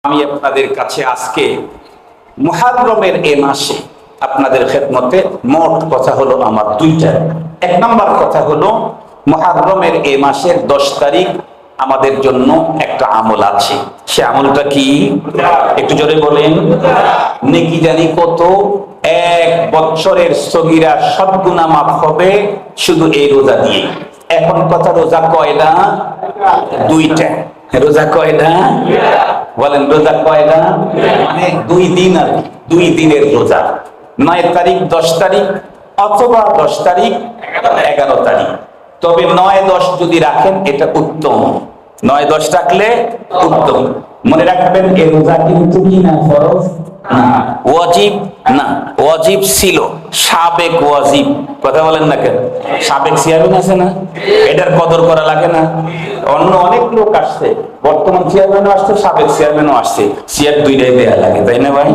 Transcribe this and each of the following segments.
আমি আপনাদের কাছে আজকে মুহররমের এই মাসে আপনাদের খেদমতে মোট কথা হলো আমার দুইটা। এক নাম্বার কথা হলো মুহররমের এই মাসের 10 তারিখ আমাদের জন্য একটা আমল আছে। সে আমলটা কি? একটু জোরে বলেন। নেকি জানি কত? 1 বছরের সগীরা সব গুনাহ মাফ হবে শুধু এই রোজা দিয়ে। এখন কথা, রোজা কয়টা? দুইটা। রোজা কয়টা? বলেন রোজা কয়টা? মানে 2 দিন, আর 2 দিনের রোজা। 9 তারিখ 10 তারিখ অথবা 10 তারিখ 11 তারিখ। তবে 9-10 যদি রাখেন এটা উত্তম। 9-10 রাখলে উত্তম। মনে রাখবেন এই রোজা কিন্তু কি না, ফরজ না, ওয়াজিব না। ওয়াজিব ছিল, সাবেক ওয়াজিব। কথা বলেন না কেন? সাবেক চেয়ারম্যান আছে না, এটার কদর করা লাগে না? অন্য অনেক লোক আসছে, বর্তমান চেয়ারম্যানও আসছে, সাবেক চেয়ারম্যানও আসছে, চেয়ার দুইটাই দেয়া লাগে, তাই না ভাই?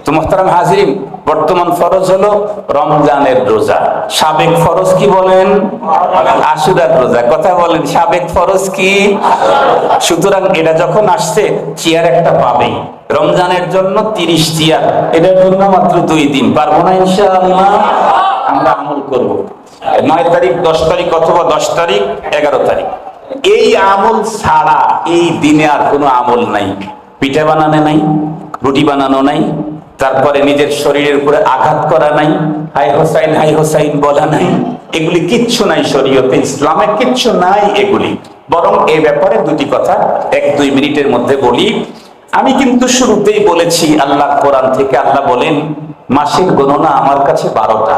তো মোহতারাম হাজিরিন, বর্তমান ফরজ হলো রমজানের রোজা। সাবেক ফরজ কি বলেন? আশুরার রোজা। কথা বলেন, সাবেক ফরজ কি? সুতরাং এটা যখন আসছে, চেয়ার একটা পাবেই। রমজানের জন্য 30 চেয়ার, এটার জন্য মাত্র 2 দিন। পারবো না ইনশাআল্লাহ? আমরা আমল করব 9 তারিখ 10 তারিখ অথবা 10 তারিখ 11 তারিখ। এই আমল ছাড়া এই দিনে আর কোনো আমল নাই। পিঠা বানানো নাই, রুটি বানানো নাই, তারপরে নিজের শরীরের উপরে আঘাত করা নাই, হাই হোসাইন বলা নাই, এগুলি কিচ্ছু নাই শরীয়তে, ইসলামে কিচ্ছু নাই এগুলি। বরং এই ব্যাপারে দুটি কথা 1-2 মিনিটের মধ্যে বলি। আমি কিন্তু শুরুতেই বলেছি আল্লাহর কোরআন থেকে। আল্লাহ বলেন মাসের গণনা আমার কাছে 12টা,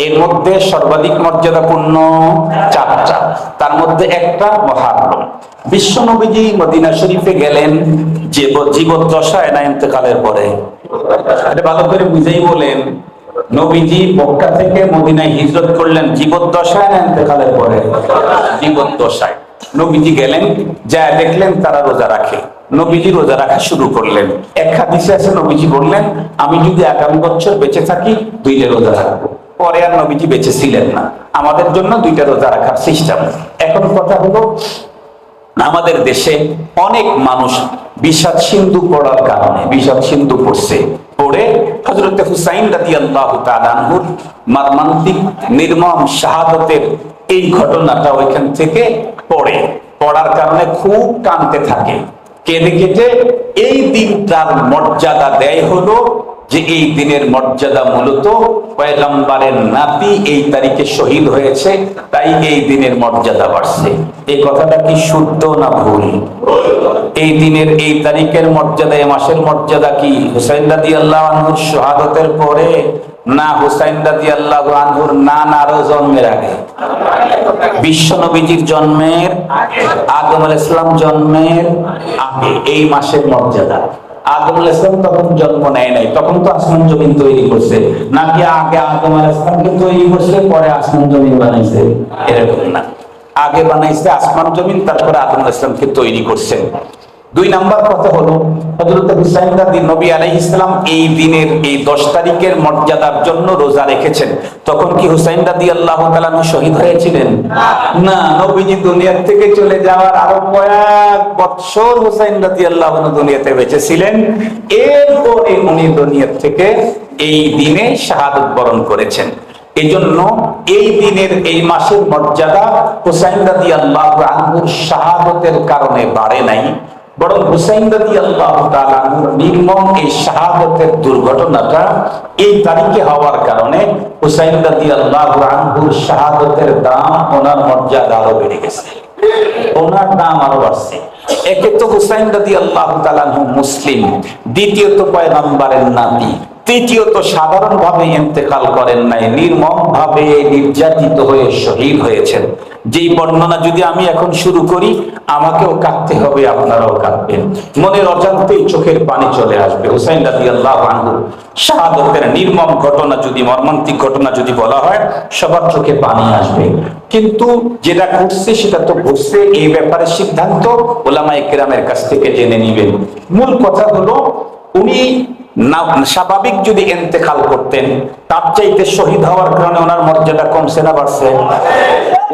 এর মধ্যে সর্বাধিক মর্যাদাপূর্ণ 4টা, তার মধ্যে একটা মুহররম। বিশ্ব নবীজি মদিনা শরীফে গেলেন জীবদ্দশায় না ইন্তেকালের পরে? এটা ভালো করে বুঝেই বলেন। নবীজি মক্কা থেকে মদিনায় হিজরত করলেন জীবদ্দশায় না ইন্তেকালের পরে? জীবদ্দশায়। নবীজি গেলেন, যা দেখলেন তারা রোজা রাখে, নবীজি রোজা রাখা শুরু করলেন। এক হাদিসে আছে নবীজি বললেন আমি যদি আগামী বছর বেঁচে থাকি 2টা রোজা রাখবো। পরে আর নবীজি বেঁচে ছিলেন না। আমাদের জন্য 2টা রোজা রাখার সিস্টেম। এখন কথা হলো, আমাদের দেশে অনেক মানুষ বিষাদ সিন্ধু পড়ার কারণে, বিষাদ সিন্ধু পড়ছে, পড়ে হযরত হুসাইন রাদিয়াল্লাহু তাআলা আনহুর মর্মান্তিক নির্মম শাহাদাতের এই ঘটনাটা ওইখান থেকে পড়ার কারণে খুব কাঁদতে থাকে। কেঁদে কেটে এই দিনটার মর্যাদা দেয় হলো যে এই দিনের মর্যাদা মূলত পয়গম্বরের নাতি এই তারিখে শহীদ হয়েছে, তাই এই দিনের মর্যাদা বাড়ছে। এই কথাটা কি শুদ্ধ না ভুল? এই দিনের এই তারিখের মর্যাদা, এই মাসের মর্যাদা কি হুসাইন রাদিয়াল্লাহু আনহুর শাহাদাতের পরে, না হুসাইন রাদিয়াল্লাহু আনহুর নানারও জন্মের আগে? বিশ্ব নবীজির জন্মের, আদম আলাইহিস সালাম জন্মের আগে এই মাসের মর্যাদা। আদম আলাইহিস সালাম তখন জন্ম নেয় নাই, তখন তো আসমান জমিন তৈরি করছে, নাকি আগে আদম আলাইহিস সালামকে তৈরি করছে পরে আসমান জমিন বানাইছে? এরকম না, আগে বানাইছে আসমান জমিন, তারপরে আদম আলাইহিস সালামকে তৈরি করছেন। 2 নাম্বার কথা হলো হযরত হুসাইন নবী আলাইহিস সালাম এই দিনের এই 10 তারিখের মর্যাদার জন্য রোজা রেখেছেন। তখন কি হুসাইন রাদিয়াল্লাহু তাআলা শহীদ হয়েছিলেন? না, নবীজি দুনিয়া থেকে চলে যাওয়ার আরো কয়েক বছর হুসাইন রাদিয়াল্লাহু আনহু দুনিয়াতে বেঁচে ছিলেন। এরপরে উনি দুনিয়া থেকে এই দিনে শাহাদাত বরণ করেছেন। এজন্য এই দিনের এই মাসের মর্যাদা হুসাইন রাদিয়াল্লাহু আনহুর শাহাদাতের কারণে বাড়ে নাই, বরং হুসাইন রাদিয়াল্লাহু তাআলা আনহুর নির্মম এই শাহাদাতের দুর্ঘটনাটা এই তারিখে হওয়ার কারণে হুসাইন রাদিয়াল্লাহু আনহুর শাহাদাতের দাম, ওনার মর্যাদা আরো বেড়ে গেছে, ওনার দাম আরো বাড়ছে। একে তো হুসাইন রাদিয়াল্লাহু তাআলা আনহু মুসলিম, দ্বিতীয়ত পয়গম্বরের নাতি, তৃতীয়ত সাধারণভাবে ইন্তেকাল করেন নাই, নির্মম ভাবে নির্যাতিত হয়ে শহীদ হয়েছেন। যেই বর্ণনা যদি আমি এখন শুরু করি, আমাকেও কাঁদতে হবে, আপনারাও কাঁদবেন, মনের অজান্তেই চোখের পানি চলে আসবে। হুসাইন রাদিয়াল্লাহু আনহু শাহাদাতের নির্মম ঘটনা যদি, মর্মান্তিক ঘটনা যদি বলা হয়, সবার চোখে পানি আসবে। কিন্তু যেটা ঘটছে সেটা তো ঘটছে, এই ব্যাপারে সিদ্ধান্ত উলামায়ে কেরামের কাছ থেকে জেনে নেবেন। মূল কথা হলো, উনি স্বাভাবিক যদি ইন্তেকাল করতেন, তার চাইতে শহীদ হওয়ার কারণে ওনার মর্যাদা কমছে না বাড়ছে?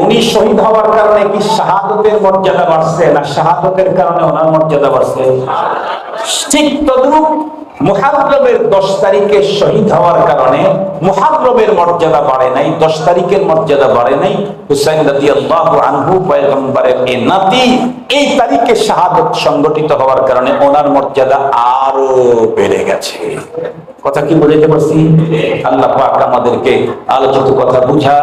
উনি শহীদ হওয়ার কারণে কি শাহাদতের মর্যাদা বাড়ছে, না শাহাদতের কারণে ওনার মর্যাদা বাড়ছে? ঠিক তদ্রুপ মুহাররমের 10 তারিখে শহীদ হওয়ার কারণে মুহাররমের মর্যাদা বাড়ে নাই, 10 তারিখের মর্যাদা বাড়ে নাই। হুসাইন রাদিয়াল্লাহু আনহু পয়গম্বরের এই নাতি, এই তারিখে শাহাদত সংগঠিত হওয়ার কারণে ওনার মর্যাদা আরো বেড়ে গেছে। কথা কি বুঝাইতে পারছি? আল্লাহ পাক আমাদেরকে আলোচিত কথা বুঝা,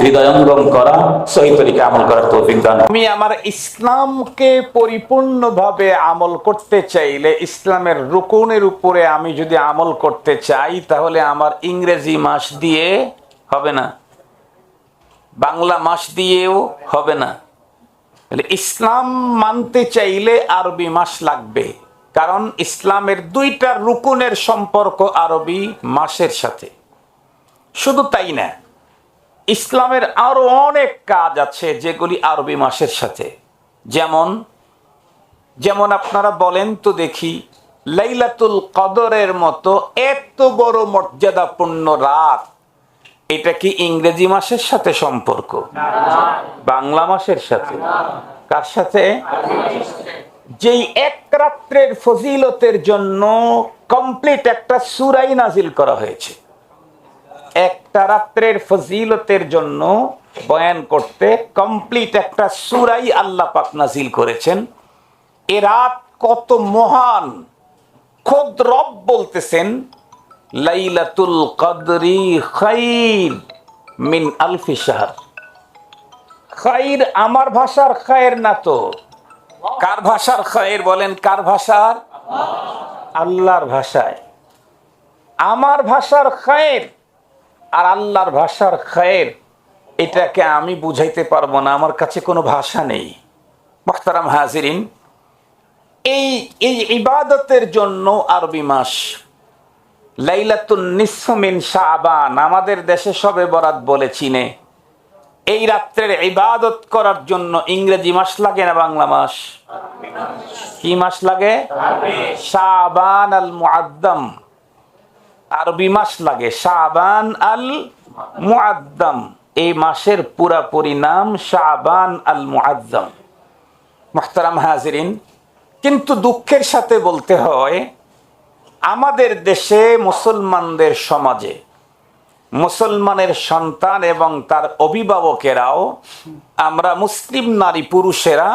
হৃদয়ঙ্গম করা, সহি তরিকে আমল করার তৌফিক দান। আমি আমার ইসলামকে পরিপূর্ণভাবে আমল করতে চাইলে, ইসলামের রুকুনের উপরে আমি যদি আমল করতে চাই, তাহলে আমার ইংরেজি মাস দিয়ে হবে না, বাংলা মাস দিয়েও হবে না। ইসলাম মানতে চাইলে আরবি মাস লাগবে, কারণ ইসলামের 2টা রুকুনের সম্পর্ক আরবি মাসের সাথে। শুধু তাই না, ইসলামের আরো অনেক কাজ আছে যেগুলি আরবি মাসের সাথে। যেমন আপনারা বলেন তো দেখি, লাইলাতুল কদরের মতো এত বড় মর্যাদাপূর্ণ রাত, এটা কি ইংরেজি মাসের সাথে সম্পর্ক? বাংলা মাসের সাথে। কার সাথে? যেই এক রাত্রের ফজিলতের জন্য কমপ্লিট একটা সূরাই নাজিল করা হয়েছে। একটা রাত্রের ফজিলতের জন্য বয়ান করতে কমপ্লিট একটা সূরাই আল্লাহ পাক নাজিল করেছেন। এ রাত কত মহান, খোদ রব বলতেছেন, লাইলাতুল কদরি খায়র মিন আলফি শাহর। খায়র আমার ভাষার খায়ের না তো। কার ভাষার খায়ের বলেন? কার ভাষার? আল্লাহর ভাষায়। আমার ভাষার খায়ের আর আল্লাহর ভাষার খায়ের, এটাকে আমি বুঝাইতে পারবো না, আমার কাছে কোনো ভাষা নেই। মুহতারাম হাজিরিন, এই ইবাদতের জন্য আরবি মাস। লাইলাতুন নিসফু মিন শাবান, আমাদের দেশে শবে বরাত বলে চিনে। এই রাত্রের ইবাদত করার জন্য ইংরেজি মাস লাগে না বাংলা মাস? কি মাস লাগে? শাবান আল মুআদ্দাম। আরবি মাস লাগে শাবান আল মুআদ্দাম। এই মাসের পুরাপুরি নাম শাবান আল মুআদ্দাম। মুহতারাম হাজিরিন, কিন্তু দুঃখের সাথে বলতে হয়, আমাদের দেশে মুসলমানদের সমাজে মুসলমানের সন্তান এবং তার অভিভাবকেরাও, আমরা মুসলিম নারী পুরুষেরা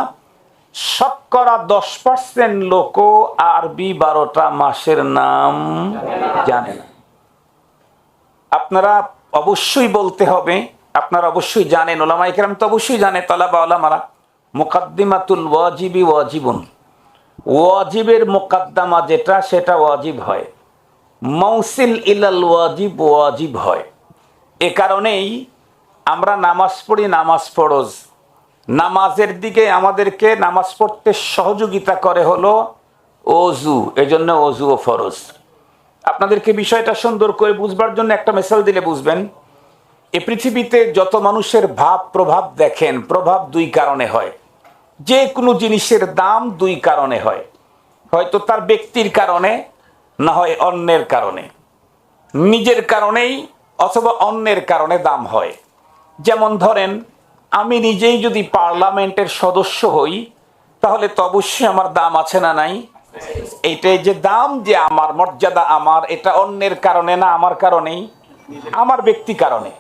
শতকরা 10% লোকও আরবি 12টা মাসের নাম জানে না। আপনারা অবশ্যই বলতে হবে, আপনারা অবশ্যই জানেন, ওলামায়ে কেরাম তো অবশ্যই জানে, তালাবা ওলামারা, মুকাদ্দিমাতুল ওয়াজিবি ওয়াজিবুন, ওয়াজিবের মুকাদ্দামা যেটা, সেটা ওয়াজিব হয়। মৌসিল ইলাল ওয়াজিব ওয়াজিব হয়। এ কারণেই আমরা নামাজ পড়ি, নামাজ ফরজ। নামাজের দিকে আমাদেরকে নামাজ পড়তে সহযোগিতা করে হলো ওযু, এজন্য ওযু ও ফরজ। আপনাদেরকে বিষয়টা সুন্দর করে বুঝবার জন্য একটা মিসাল দিলে বুঝবেন। এই পৃথিবীতে যত মানুষের ভাব প্রভাব দেখেন, প্রভাব 2 কারণে হয়। যে কোনো জিনিসের দাম 2 কারণে হয়, হয়তো তার ব্যক্তির কারণে, না হয় অন্যের কারণে। নিজের কারণেই অথবা অন্যের কারণে দাম হয়। যেমন ধরেন, আমি নিজেই যদি পার্লামেন্টের সদস্য হই, তাহলে তো অবশ্যই আমার দাম আছে না নাই? এইটাই যে দাম, যে আমার মর্যাদা আমার, এটা অন্যের কারণে না, আমার কারণেই, আমার ব্যক্তি কারণে।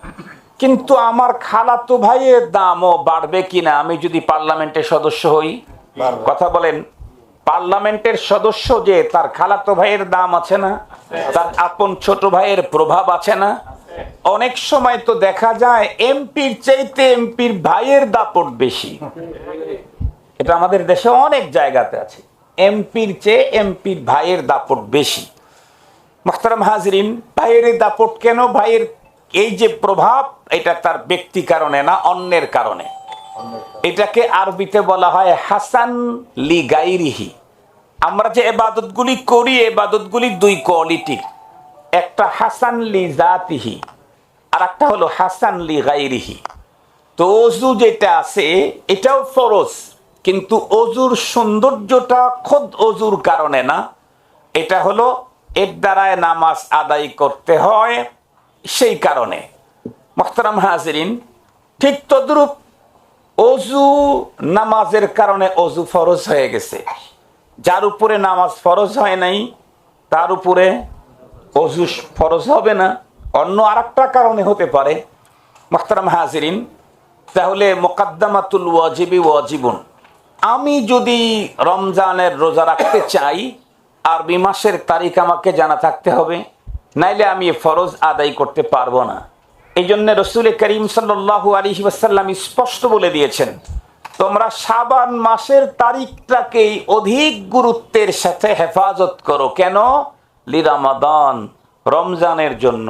কিন্তু আমার খালাতো ভাইয়ের দামও বাড়বে কিনা আমি যদি পার্লামেন্টের সদস্য হই? কথা বলেন। পার্লামেন্টের সদস্য যে, তার খালাতো ভাইয়ের দাম আছে না? তার আপন ছোট ভাইয়ের প্রভাব আছে না? অনেক সময় তো দেখা যায় এমপির চাইতে এমপির ভাইয়ের দাপট বেশি। এটা আমাদের দেশে অনেক জায়গাতে আছে, এমপির চেয়ে এমপির ভাইয়ের দাপট বেশি। মুহতারাম হাজিরিন, ভাইয়ের দাপট কেন? ভাইয়ের এই যে প্রভাব, এটা তার ব্যক্তি কারণে না, অন্যের কারণে। এটাকে আরবিতে বলা হয় হাসান লি গাইরিহি। আমরা যে ইবাদতগুলি করি, ইবাদতগুলি 2 কোয়ালিটির। একটা হাসান লি জাতিহি, আর একটা হলো হাসান লি গাইরিহি। তো ওযু যেটা আছে, এটাও ফরজ, কিন্তু ওযুর সৌন্দর্যটা খোদ ওযুর কারণে না, এটা হলো এর দ্বারায় নামাজ আদায় করতে হয় সেই কারণে। মুহতারাম হাজিরিন, ঠিক তদ্রূপ অজু নামাজের কারণে অজু ফরজ হয়ে গেছে, যার উপরে নামাজ ফরজ হয় নাই তার উপরে অজু ফরজ হবে না, অন্য আরেকটা কারণে হতে পারে। মুহতারাম হাজিরিন, তাহলে মুকদ্দমাতুল ওয়াজিবি ওয়াজিবুন, আমি যদি রমজানের রোজা রাখতে চাই আরবি মাসের তারিখ আমাকে জানা থাকতে হবে, নাইলে আমি এ ফরজ আদায় করতে পারবো না। এই জন্য রসুল করিম সাল্লাল্লাহু আলাইহি ওয়াসাল্লাম স্পষ্ট বলে দিয়েছেন, তোমরা শাবান মাসের তারিখটাকেই অধিক গুরুত্বের সাথে হেফাজত করো। কেন? লিরামাদান, রমজানের জন্য।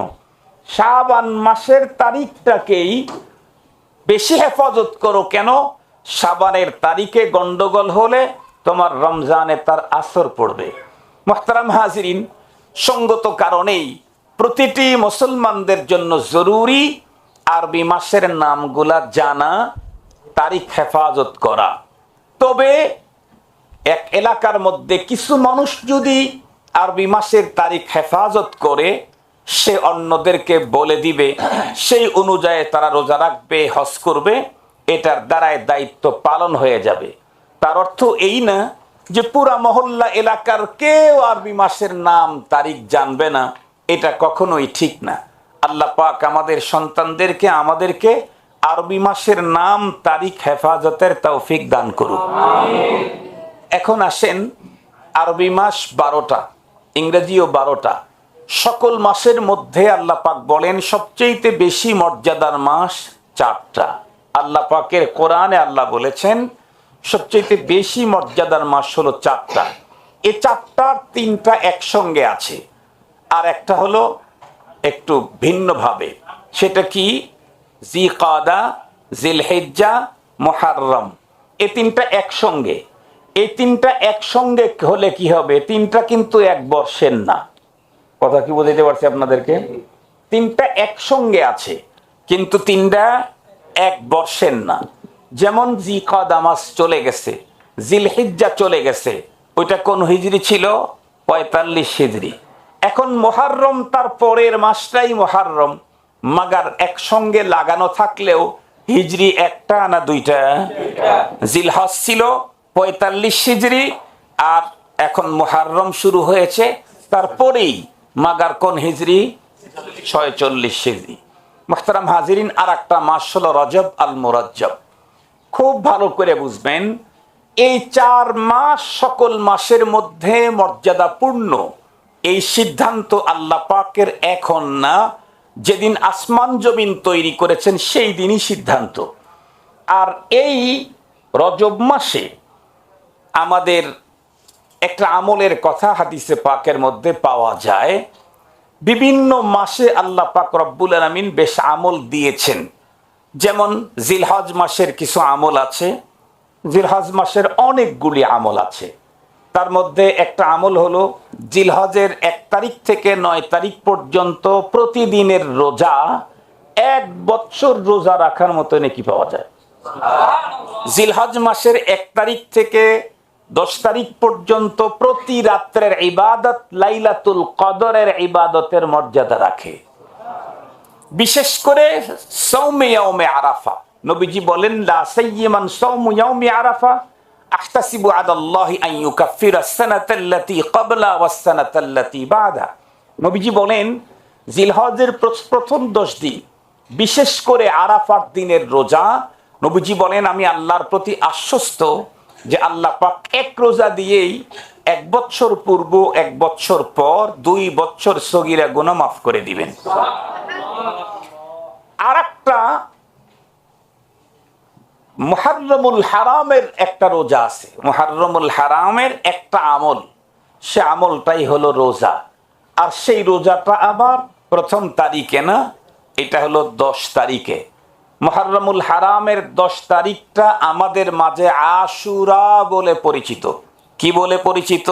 শাবান মাসের তারিখটাকেই বেশি হেফাজত করো। কেন? শাবানের তারিখে গন্ডগোল হলে তোমার রমজানে তার আসর পড়বে। মুহতারাম হাজিরিন, সঙ্গত কারণেই প্রতিটি মুসলমানদের জন্য জরুরি আরবি মাসের নামগুলা জানা, তারিখ হেফাজত করা। তবে এক এলাকার মধ্যে কিছু মানুষ যদি আরবি মাসের তারিখ হেফাজত করে, সে অন্যদেরকে বলে দিবে, সেই অনুযায়ী তারা রোজা রাখবে, হজ করবে, এটার দ্বারাই দায়িত্ব পালন হয়ে যাবে। তার অর্থ এই না যে পুরা মহল্লা এলাকার কেউ আরবি মাসের নাম তারিখ জানবে না, এটা কখনোই ঠিক না। আল্লাহ পাক আমাদের সন্তানদেরকে, আমাদেরকে আরবি মাসের নাম তারিখ হেফাজতের তৌফিক দান করুন। এখন আসেন, আরবি মাস 12টা, ইংরেজিও 12টা। সকল মাসের মধ্যে আল্লাহ পাক বলেন সবচেয়ে বেশি মর্যাদার মাস 4টা। আল্লাহ পাকের কোরআনে আল্লাহ বলেছেন সবচেয়ে বেশি মর্যাদার মাস হলো 4টা। এই 4টার 3টা একসঙ্গে আছে, আর একটা হলো একটু ভিন্নভাবে। সেটা কি? জিকাদা, জিলহিজ্জা, মুহররম, এই 3টা একসঙ্গে। এই 3টা একসঙ্গে হলে কি হবে? 3টা কিন্তু এক বর্ষের না। কথা কি বুঝাইতে পারছি আপনাদেরকে? 3টা একসঙ্গে আছে, কিন্তু 3টা এক বর্ষের না। যেমন জিকাদা মাস চলে গেছে, জিলহিজ্জা চলে গেছে, ওইটা কোন হিজরি ছিল? 45 হিজরি। এখন মুহররম তার পরের মাসটাই মুহররম, মাগার একসঙ্গে লাগানো থাকলেও হিজরি একটা না দুইটা? জিলহজ ছিল 45 হিজরি, আর এখন মুহররম শুরু হয়েছে, তারপরেই মাগার কোন হিজরি? 46 হিজরি। মুহতারাম হাজিরিন, আর একটা মাস হলো রজব আল মুরাজ্জব। খুব ভালো করে বুঝবেন, এই 4 মাস সকল মাসের মধ্যে মর্যাদাপূর্ণ। এই সিদ্ধান্ত আল্লাহ পাকের এখন না, যেদিন আসমান জমিন তৈরি করেছেন সেই দিনই সিদ্ধান্ত। আর এই রজব মাসে আমাদের একটা আমলের কথা হাদিসে পাকের মধ্যে পাওয়া যায়। বিভিন্ন মাসে আল্লাহ পাক রব্বুল আলামিন বেশ আমল দিয়েছেন। যেমন জিলহজ মাসের কিছু আমল আছে, জিলহজ মাসের অনেকগুলি আমল আছে। তার মধ্যে একটা আমল হলো জিলহজের 1 তারিখ থেকে 9 তারিখ পর্যন্ত প্রতিদিনের রোজা 1 বছর রোজা রাখার মতো নেকি পাওয়া যায়। জিলহজ মাসের 1 তারিখ থেকে 10 তারিখ পর্যন্ত প্রতি রাত্রের ইবাদত লাইলাতুল কদরের ইবাদতের মর্যাদা রাখে। বিশেষ করে সাওমে ইয়াউমে আরাফা, নবীজি বলেন লা সাইয়্যিমান সাওমু ইয়াউমি আরাফা আহতাসিবু আলাল্লাহি আন ইউকাফিরা সানাতাল্লাতী ক্বাবলা ওয়াস সানাতাল্লাতী বাদা। নবীজি বলেন জিলহজের প্রথম 10 দিন, বিশেষ করে আরাফার দিনের রোজা, নবীজি বলেন আমি আল্লাহর প্রতি আশ্বস্ত যে আল্লাহ পাক এক রোজা দিয়েই 1 বছর পূর্ব 1 বছর পর 2 বছর সগীরা গুনাহ মাফ করে দিবেন। আরেকটা মুহররমুল হারামের একটা রোজা আছে, মুহররমুল হারামের একটা আমল, সে আমলটাই হলো রোজা। আর সেই রোজাটা আবার প্রথম তারিখে না, এটা হলো 10 তারিখে। মুহররমুল হারামের 10 তারিখটা আমাদের মাঝে আশুরা বলে পরিচিত। কি বলে পরিচিত?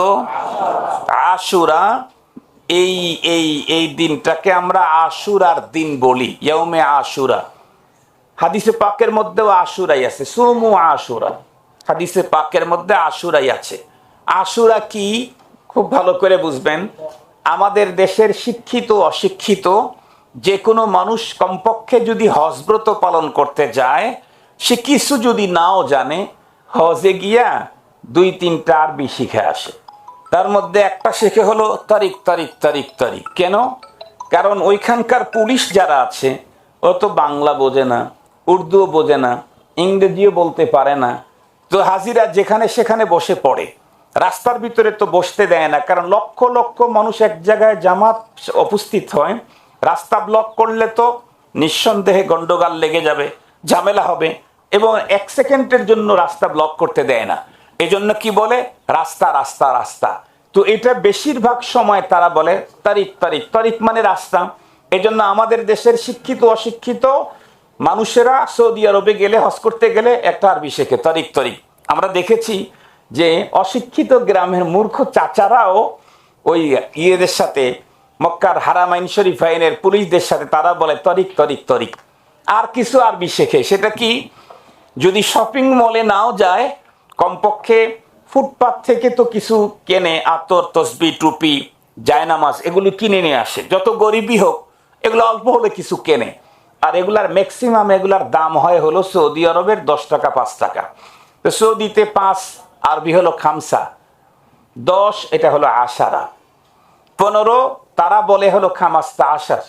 আশুরা। এই দিনটাকে আমরা আশুরার দিন বলি, ইয়াউমে আশুরা। হাদিসে পাকের মধ্যেও আশুরাই আছে, সুমু আশুরা, হাদিসে পাকের মধ্যে আশুরাই আছে। আশুরা কি? খুব ভালো করে বুঝবেন। আমাদের দেশের শিক্ষিত অশিক্ষিত যে কোনো মানুষ কমপক্ষে যদি হজব্রত পালন করতে যায়, সে কিছু যদি নাও জানে, হজে গিয়া 2-3টা আরবি শিখে আসে। তার মধ্যে একটা শেখে হলো তারিখ তারিখ তারিখ তারিখ। কেন? কারণ ওইখানকার পুলিশ যারা আছে ও তো বাংলা বোঝে না, উর্দুও বোঝে না, ইংরেজিও বলতে পারে না। তো হাজিরা যেখানে সেখানে বসে পড়ে, রাস্তার ভিতরে তো বসতে দেয় না, কারণ লক্ষ লক্ষ মানুষ এক জায়গায় জামাত উপস্থিত হয়। রাস্তা ব্লক করলে তো নিঃসন্দেহে গন্ডগোল লেগে যাবে, ঝামেলা হবে, এবং 1 সেকেন্ডের জন্য রাস্তা ব্লক করতে দেয় না। এজন্য কি বলে? রাস্তা রাস্তা রাস্তা। তো এটা বেশিরভাগ সময় তারা বলে তারিখ তারিখ তারিখ মানে রাস্তা। এজন্য আমাদের দেশের শিক্ষিত অশিক্ষিত মানুষেরা সৌদি আরবে গেলে, হজ করতে গেলে একটা আরবি শেখে, তারিখ তারিখ। আমরা দেখেছি যে অশিক্ষিত গ্রামের মূর্খ চাচারাও ওই ইয়েদের সাথে, মক্কার হারামাইন শরীফাইনের পুলিশদের সাথে তারা বলে তরিক তরিক তরিক। আর কিছু আরবি শেখে। সেটা কি? যদি শপিং মলে নাও যায়, কমপক্ষে ফুটপাত থেকে তো কিছু কেনে, আতর, তসবি, টুপি, জায়নামাজ, এগুলো কিনে নিয়ে আসে। যত গরিবই হোক, এগুলো অল্প হলে কিছু কেনে। আর এগুলার ম্যাক্সিমাম এগুলার দাম হয় হলো সৌদি আরবের 10 টাকা 5 টাকা। তো সৌদিতে 5 আরবি হলো খামসা, 10 এটা হলো আশারা, 15 তারা বলে হলো খামাস্তা আশার।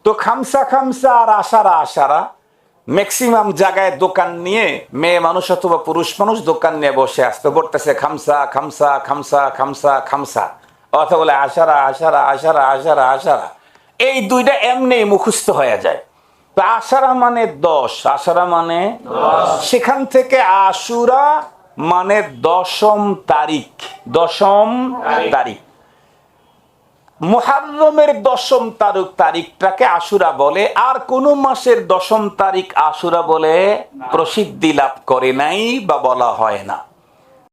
তো খামসা খামসা আর আশারা আশারা ম্যাক্সিমাম জায়গায় দোকান নিয়ে মেয়ে মানুষ অথবা পুরুষ মানুষ দোকান নিয়ে বসে আসতে পড়তেছে খামসা খামসা খামসা খামসা খামসা, অথবা বলে আশারা আশারা আশারা আশারা আশারা। এই দুইটা এমনি মুখস্থ হয়ে যায়। তো আশারা মানে 10, আশারা মানে 10। সেখান থেকে আশুরা মানে 10ম তারিখ, 10ম তারিখ। মুহররমের 10ম তারিখটাকে আশুরা বলে। আর কোন মাসের 10ম তারিখ আশুরা বলে প্রসিদ্ধি লাভ করে নাই বা বলা হয় না।